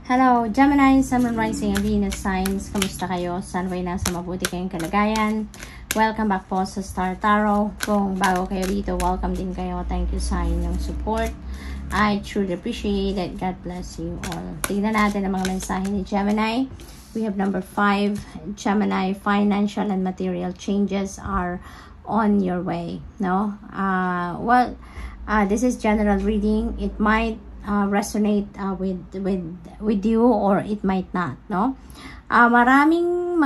Hello, Gemini, Sun, Moon, Rising, and Venus signs. Kamusta kayo? Sana'y nasa mabuti kayong kalagayan. Welcome back po sa Star Tarot. Kung bago kayo dito, welcome din kayo. Thank you sa inyong support. I truly appreciate it. God bless you all. Tingnan natin ang mga mensahe ni Gemini. We have number 5. Gemini, financial and material changes are on your way. No? This is general reading. It might resonate with you or it might not, no? Maraming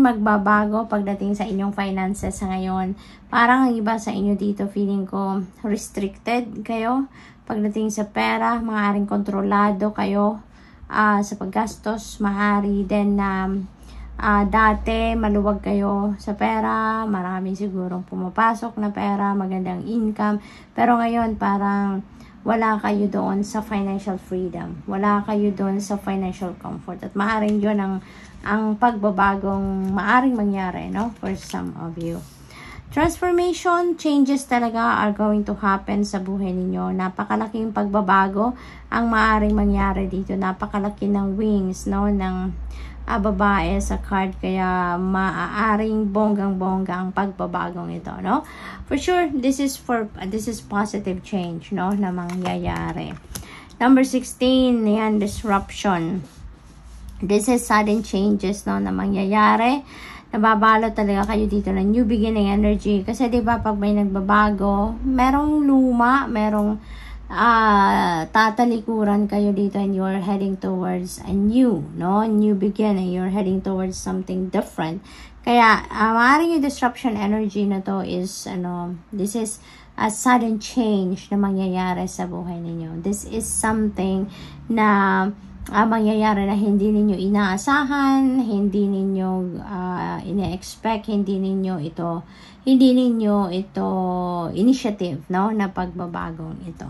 magbabago pagdating sa inyong finances sa ngayon. Parang ang iba sa inyo dito, feeling ko restricted kayo pagdating sa pera, maaaring kontrolado kayo sa paggastos, maaari din na dati maluwag kayo sa pera, marami sigurong pumapasok na pera, magandang income, pero ngayon parang wala kayo doon sa financial freedom. Wala kayo doon sa financial comfort. At maaaring yun ang pagbabagong maaaring mangyari, no? For some of you. Transformation, changes talaga are going to happen sa buhay ninyo. Napakalaking pagbabago ang maaaring mangyari dito. Napakalaki ng wings, no? Ng babae sa card, kaya maaaring bonggang-bongga ang pagbabagong ito, no? For sure, this is positive change, no, na mangyayari. Number 16, yan, disruption. This is sudden changes, no, na mangyayari. Nababalo talaga kayo dito ng new beginning energy, kasi 'di ba pag may nagbabago, merong luma, merong tatalikuran kayo dito and you're heading towards a new beginning. You're heading towards something different. Kaya maaaring yung disruption energy na to is this is a sudden change na mangyayari sa buhay ninyo. This is something na mangyayari na hindi ninyo inaasahan, hindi ninyo ina-expect, hindi ninyo ito initiative, no, na pagbabagong ito.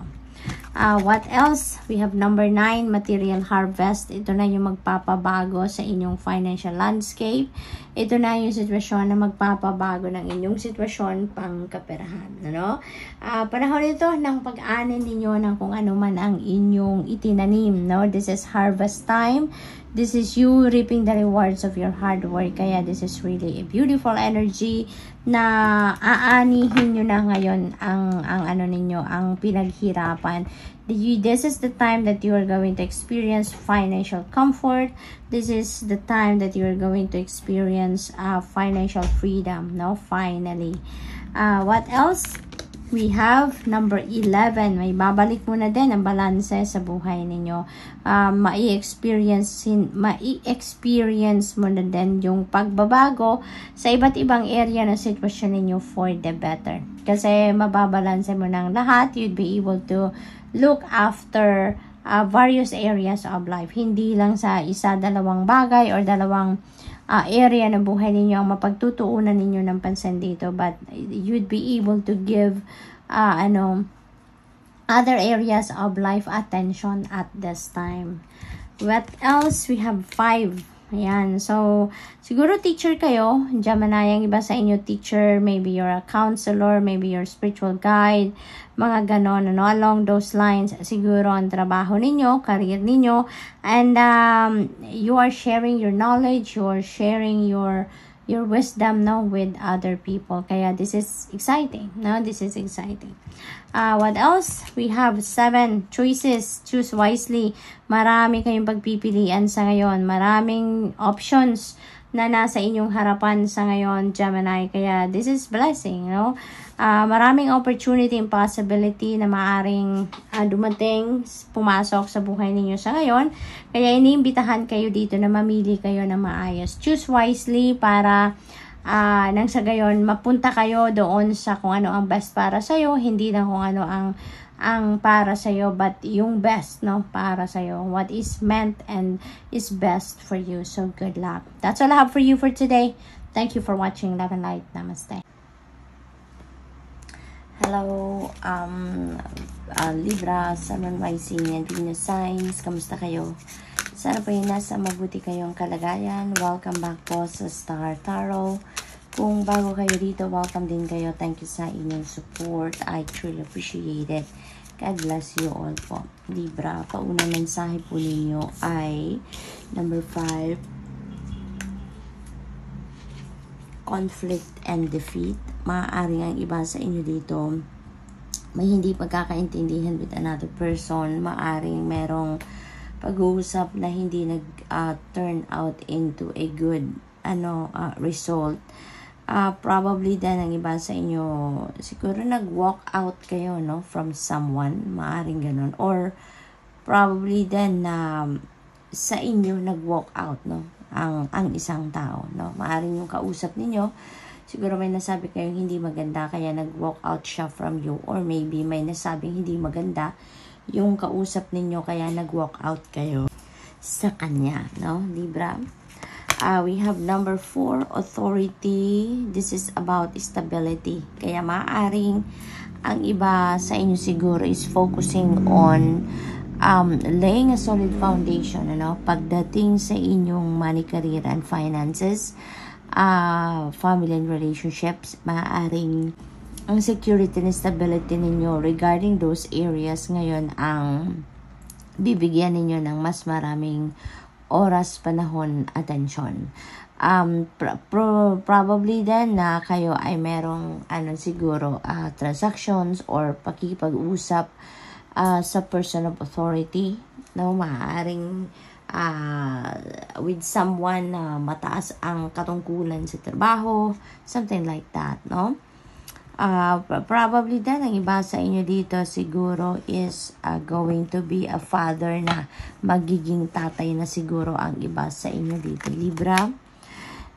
What else? We have number 9, material harvest. Ito na yung magpapabago sa inyong financial landscape. Ito na yung sitwasyon na magpapabago ng inyong sitwasyon pang kaperahan. Ano? Panahon ito ng pag-anin ninyo ng kung ano man ang inyong itinanim. No? This is harvest time. This is you reaping the rewards of your hard work. Kaya this is really a beautiful energy na aanihin nyo na ngayon ang pinaghirapan. This is the time that you are going to experience financial comfort. This is the time that you are going to experience financial freedom, no? Finally. What else? We have number 11. May babalik muna din ang balanse sa buhay ninyo. Ma-experience mo na din yung pagbabago sa iba't ibang area ng sitwasyon ninyo for the better. Kasi mababalanse mo ng lahat. You'd be able to look after various areas of life. Hindi lang sa isa, dalawang bagay or dalawang area ng buhay ninyo ang mapagtutuunan ninyo ng pansin dito, but you'd be able to give other areas of life attention at this time. What else? We have 5. Ayan. So, siguro teacher kayo. Gemini, ang iba sa inyo teacher. Maybe you're a counselor. Maybe you're spiritual guide. Mga ganon, along those lines. Siguro ang trabaho ninyo, career ninyo. And you are sharing your knowledge. You are sharing your wisdom, no, with other people. Kaya this is exciting. No, this is exciting. What else? We have 7 choices. Choose wisely. Marami kayong pagpipilian sa ngayon. Maraming options na nasa inyong harapan sa ngayon, Gemini. Kaya this is blessing, no? Maraming opportunity and possibility na maaring dumating, pumasok sa buhay ninyo sa ngayon. Kaya iniimbitahan kayo dito na mamili kayo ng maayos. Choose wisely para nang sa gayon mapunta kayo doon sa kung ano ang best para sa'yo. Hindi na kung ano ang para sa'yo, but yung best, no, para sa'yo. What is meant and is best for you. So, good luck. That's all I have for you for today. Thank you for watching. Love and light. Namaste. Hello, Libra, Sun, Moon, Rising, and Venus signs. Kamusta kayo? Sana po yung nasa mabuti kayong kalagayan. Welcome back po sa Star Tarot. Kung bago kayo dito, welcome din kayo. Thank you sa inyong support. I truly appreciate it. God bless you all po. Libra, paunang mensahe po ninyo ay number 5, conflict and defeat. Maaaring ang iba sa inyo dito may hindi pagkakaintindihan with another person. Maaaring merong pag-uusap na hindi turn out into a good result. Probably din ang iba sa inyo, siguro nag-walk out kayo, no, from someone, maaring ganun. Or probably din na sa inyo nag-walk out, no, ang isang tao, no. Maaring yung kausap ninyo, siguro may nasabi kayong hindi maganda, kaya nag-walk out siya from you. Or maybe may nasabing hindi maganda yung kausap ninyo, kaya nag-walk out kayo sa kanya, no, Libra. We have number 4, authority. This is about stability. Kaya maaaring ang iba sa inyo siguro is focusing on laying a solid foundation, pagdating sa inyong money, career, and finances, family and relationships. Maaaring ang security and stability ninyo regarding those areas ngayon ang bibigyan ninyo ng mas maraming oras, panahon, atensyon. Probably din na kayo ay merong siguro transactions or pakikipag-usap sa person of authority, no, maaaring with someone na mataas ang katungkulan sa trabaho, something like that, no. Probably din ang iba sa inyo dito siguro is going to be a father na magiging tatay na siguro ang iba sa inyo dito, Libra.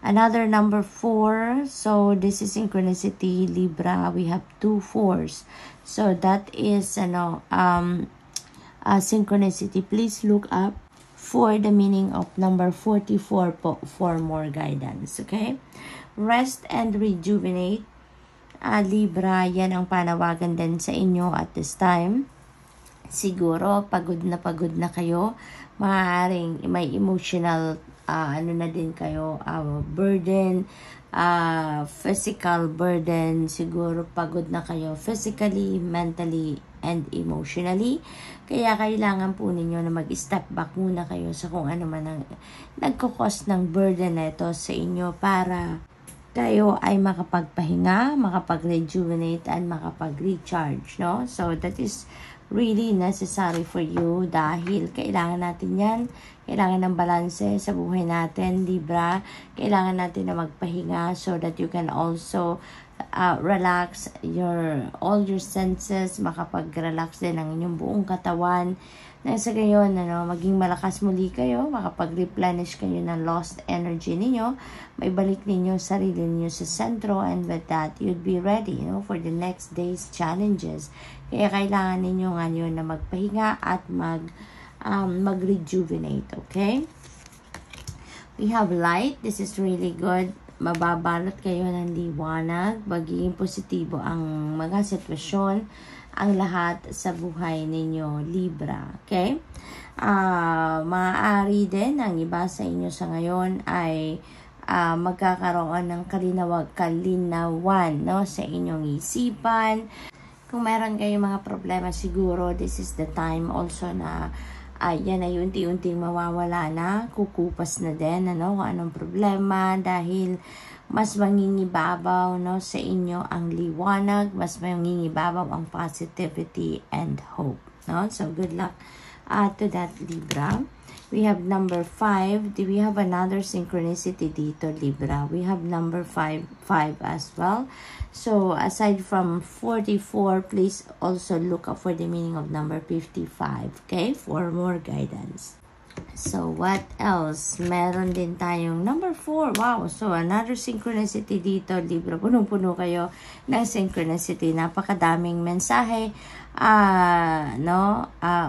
Another number 4, so this is synchronicity, Libra. We have 2 4s, so that is synchronicity. Please look up for the meaning of number 44 po for more guidance, okay? Rest and rejuvenate. Libra, yan ang panawagan din sa inyo at this time. Siguro, pagod na kayo. Maaaring may emotional, na din kayo, burden, physical burden. Siguro, pagod na kayo physically, mentally, and emotionally. Kaya kailangan po ninyo na mag-step back muna kayo sa kung ano man ang nagkakos ng burden na ito sa inyo para kayo ay makapagpahinga, makapag-rejuvenate, and makapag-recharge, no? So, that is really necessary for you dahil kailangan natin yan. Kailangan ng balanse sa buhay natin, Libra. Kailangan natin na magpahinga so that you can also relax all your senses, makapag-relax din ang inyong buong katawan. Nang sa gayon, maging malakas muli kayo, makapag-replenish kayo ng lost energy ninyo, may balik ninyo sarili ninyo sa sentro, and with that, you'd be ready, for the next day's challenges. Kaya kailangan ninyo ngayon na magpahinga at mag-rejuvenate, okay? We have light. This is really good. Mababalot kayo ng liwanag, magiging positibo ang mga sitwasyon, ang lahat sa buhay ninyo, Libra. Okay? Maaari din ang iba sa inyo sa ngayon ay magkakaroon ng kalinawan, no, sa inyong isipan. Kung meron kayong mga problema, siguro this is the time also na yan ay unti-unting mawawala na, kukupas na din, kung anong problema, dahil mas mangingibabaw, no, sa inyo ang liwanag, mas mangingibabaw ang positivity and hope, no? So, good luck to that, Libra. We have number 5. Do we have another synchronicity dito, Libra? We have number 5 as well. So, aside from 44, please also look up for the meaning of number 55, okay? For more guidance. So, what else? Meron din tayong number 4. Wow! So, another synchronicity dito, Libra. Punong-puno kayo ng synchronicity. Napakadaming mensahe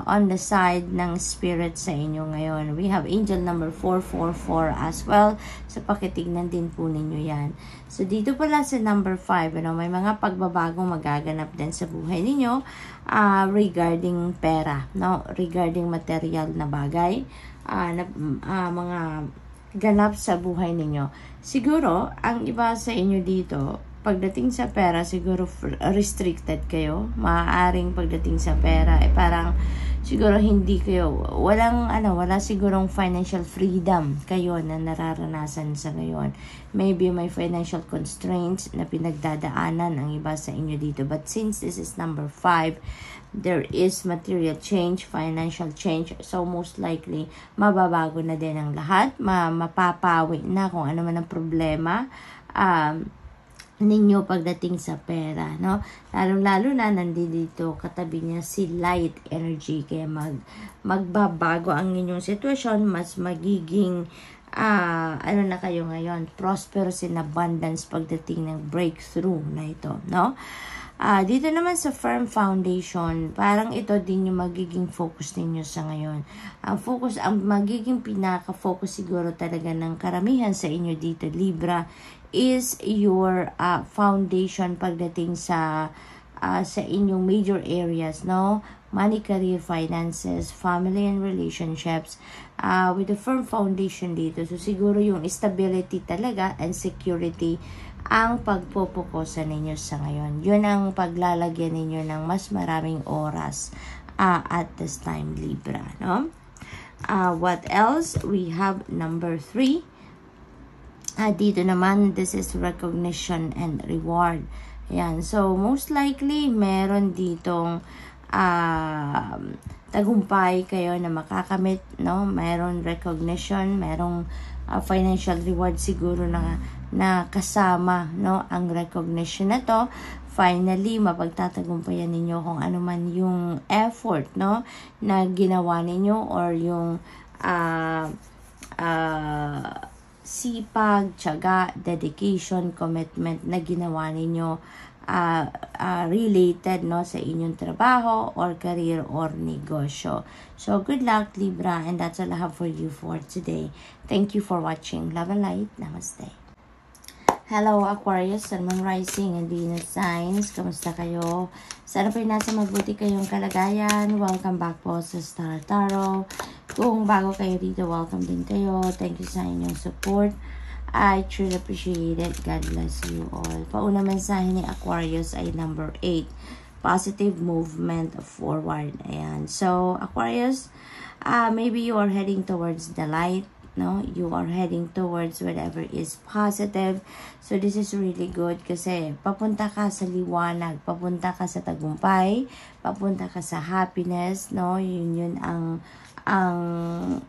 on the side ng spirit sa inyo ngayon. We have angel number 444 as well. So, pakitignan din po ninyo yan. So, dito pala sa number 5, may mga pagbabagong magaganap din sa buhay ninyo regarding pera, no? Regarding material na bagay, mga ganap sa buhay ninyo. Siguro, ang iba sa inyo dito, pagdating sa pera, siguro restricted kayo. Maaaring pagdating sa pera, parang siguro hindi kayo, wala sigurong financial freedom kayo na nararanasan sa ngayon. Maybe may financial constraints na pinagdadaanan ang iba sa inyo dito. But since this is number 5, there is material change, financial change. So most likely, mababago na din ang lahat. Mapapawi na kung ano man ang problema ninyo pagdating sa pera, no? Lalo na nandito katabi niya si light energy, kaya magbabago ang inyong sitwasyon, mas magiging na kayo ngayon, prosperous in abundance pagdating ng breakthrough na ito, no? Dito naman sa firm foundation, parang ito din yung magiging focus ninyo sa ngayon. Ang magiging pinaka-focus siguro talaga ng karamihan sa inyo dito, Libra, is your foundation pagdating sa inyong major areas, no? Money, career, finances, family and relationships, with the firm foundation dito. So siguro yung stability talaga and security ang pagpupukusan ninyo sa ngayon. Yun ang paglalagyan ninyo ng mas maraming oras at this time, Libra, no? What else? We have number 3. Dito naman, this is recognition and reward. Ayan. So, most likely, meron ditong tagumpay kayo na makakamit, no? Meron recognition, merong financial reward siguro na kasama, no, ang recognition na to. Finally, mapagtatagumpayan ninyo kung ano man yung effort, no, na ginawa ninyo, or yung sipag, tiyaga, dedication, commitment na ginawa ninyo related, no, sa inyong trabaho or career or negosyo. So, good luck, Libra, and that's all I have for you for today. Thank you for watching. Love and light. Namaste. Hello, Aquarius, Sun, Moon, Rising, and Venus signs. Kamusta kayo? Sana po nasa mabuti kayong kalagayan. Welcome back po sa Star Tarot. Kung bago kayo dito, welcome din kayo. Thank you sa inyong support. I truly appreciate it. God bless you all. Pauna mensahe ni Aquarius ay number 8. Positive movement forward. Ayan. So, Aquarius, maybe you are heading towards the light. No, you are heading towards whatever is positive. So this is really good kasi papunta ka sa liwanag, papunta ka sa tagumpay, papunta ka sa happiness, no? Yun ang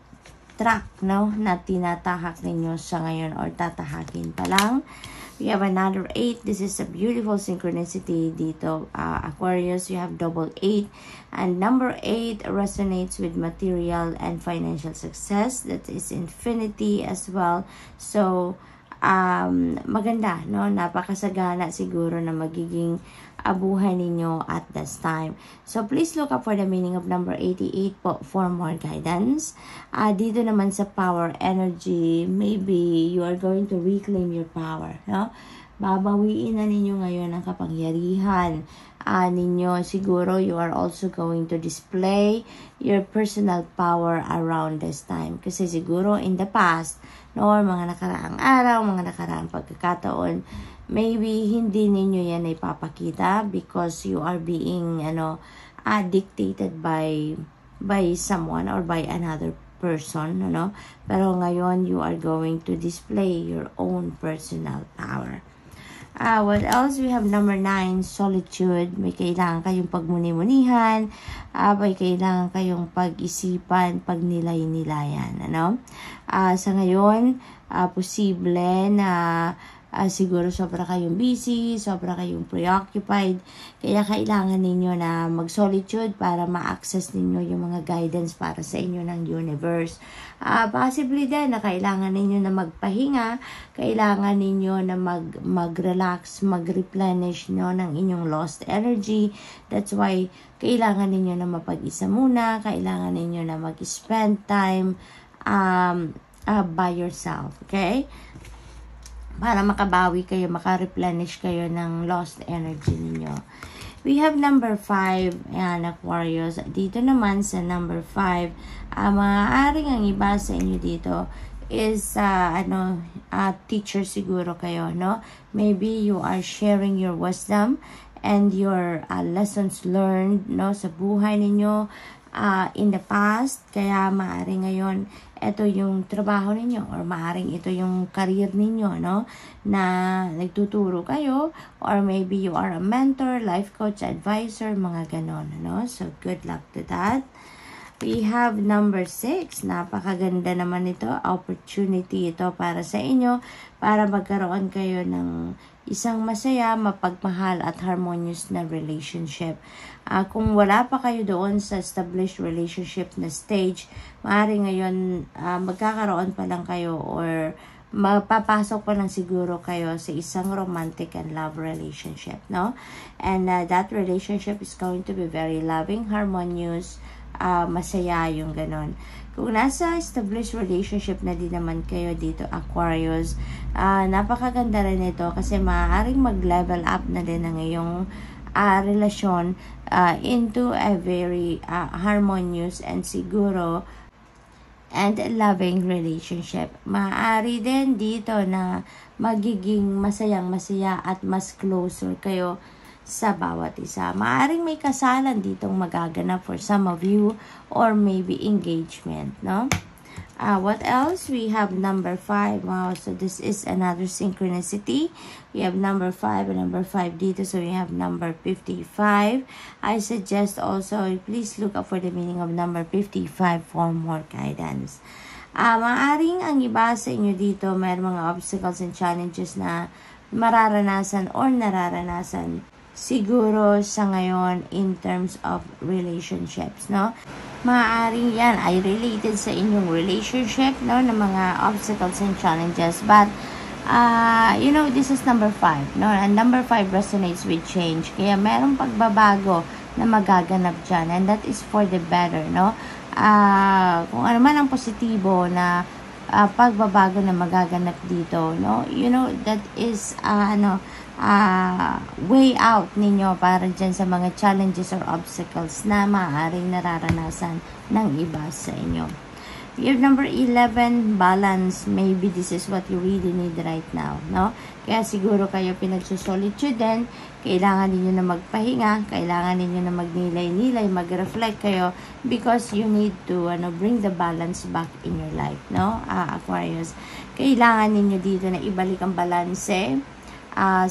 track, no, na tinatahak ninyo sa ngayon or tatahakin pa lang. We have another 8. This is a beautiful synchronicity dito. Aquarius, you have double 8. And number 8 resonates with material and financial success. That is infinity as well. So, maganda, no? Napakasagana siguro na magiging buhay ninyo at this time. So, please look up for the meaning of number 88 po for more guidance. Dito naman sa power energy, maybe you are going to reclaim your power, no? Babawiin na ninyo ngayon ang kapangyarihan ninyo. Siguro, you are also going to display your personal power around this time. Kasi siguro, in the past, no, mga nakaraang araw, mga nakaraang pagkakataon, maybe hindi ninyo yan ipapakita because you are being dictated by someone or by another person, ano? Pero ngayon you are going to display your own personal power. What else? We have number 9, solitude. May kailangan kayong pagmuni-munihan, may kailangan kayong pag-isipan, pagnilay-nilayan, ano? Sa ngayon, posible na siguro sobra kayong busy, sobra kayong preoccupied, kaya kailangan ninyo na mag-solitude para ma-access ninyo yung mga guidance para sa inyo ng universe. Possibly din na kailangan ninyo na magpahinga, kailangan ninyo na mag-relax, mag-replenish, no, ng inyong lost energy. That's why kailangan ninyo na mapag-isa muna, kailangan ninyo na mag-spend time by yourself, okay? Para makabawi kayo, maka-replenish kayo ng lost energy ninyo. We have number 5, ayan, Aquarius. Dito naman sa number 5, maaaring ang iba sa inyo dito is teacher siguro kayo, no? Maybe you are sharing your wisdom and your lessons learned, no, sa buhay ninyo in the past. Kaya maaring ngayon ito yung trabaho ninyo, or maaring ito yung career ninyo, no, na nagtuturo kayo, or maybe you are a mentor, life coach, advisor, mga ganon, no? So good luck to that. We have number 6. Napakaganda naman ito. Opportunity ito para sa inyo, para magkaroon kayo ng isang masaya, mapagmahal at harmonious na relationship. Kung wala pa kayo doon sa established relationship na stage, maaari ngayon magkakaroon pa lang kayo, or mapapasok pa lang siguro kayo sa isang romantic and love relationship, no? And that relationship is going to be very loving, harmonious, masaya yung ganon. Kung nasa established relationship na din naman kayo dito, Aquarius, napakaganda rin ito kasi maaaring mag-level up na din ang iyong relasyon into a very harmonious and siguro and loving relationship. Maaari din dito na magiging masayang-masaya at mas closer kayo sa bawat isa. Maaring may kasalan ditong magaganap for some of you, or maybe engagement, no? What else? We have number 5. Wow, so this is another synchronicity. We have number 5 and number 5 dito, so we have number 55. I suggest also, please look up for the meaning of number 55 for more guidance. Maaring ang iba sa inyo dito, may mga obstacles and challenges na mararanasan or nararanasan siguro sa ngayon in terms of relationships, no? Maaaring yan ay related sa inyong relationship, no, na mga obstacles and challenges. But, you know, this is number 5, no? And number 5 resonates with change. Kaya merong pagbabago na magaganap dyan. And that is for the better, no? Kung ano man ang positibo na pagbabago na magaganap dito, no? You know, that is, way out ninyo para dyan sa mga challenges or obstacles na maaaring nararanasan ng iba sa inyo. We have number 11, balance. Maybe this is what you really need right now, no? Kaya siguro kayo pinagsusolitude din, kailangan ninyo na magpahinga, kailangan ninyo na magnilay-nilay, mag-reflect kayo, because you need to bring the balance back in your life, no? Aquarius, kailangan ninyo dito na ibalik ang balanse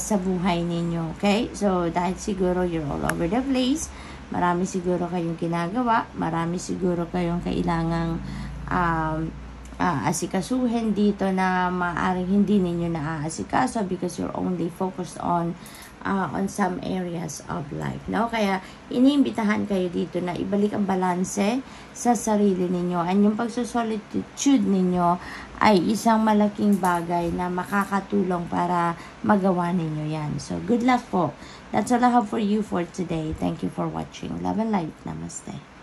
sa buhay ninyo, okay? So, dahil siguro you're all over the place, marami siguro kayong ginagawa, marami siguro kayong kailangang asikasuhin dito na maaaring hindi ninyo naaasikaso because you're only focused on some areas of life, no? Kaya iniimbitahan kayo dito na ibalik ang balanse sa sarili ninyo, and yung pagsusolitude ninyo ay isang malaking bagay na makakatulong para magawa ninyo yan. So, good luck po. That's all I have for you for today. Thank you for watching. Love and light. Namaste.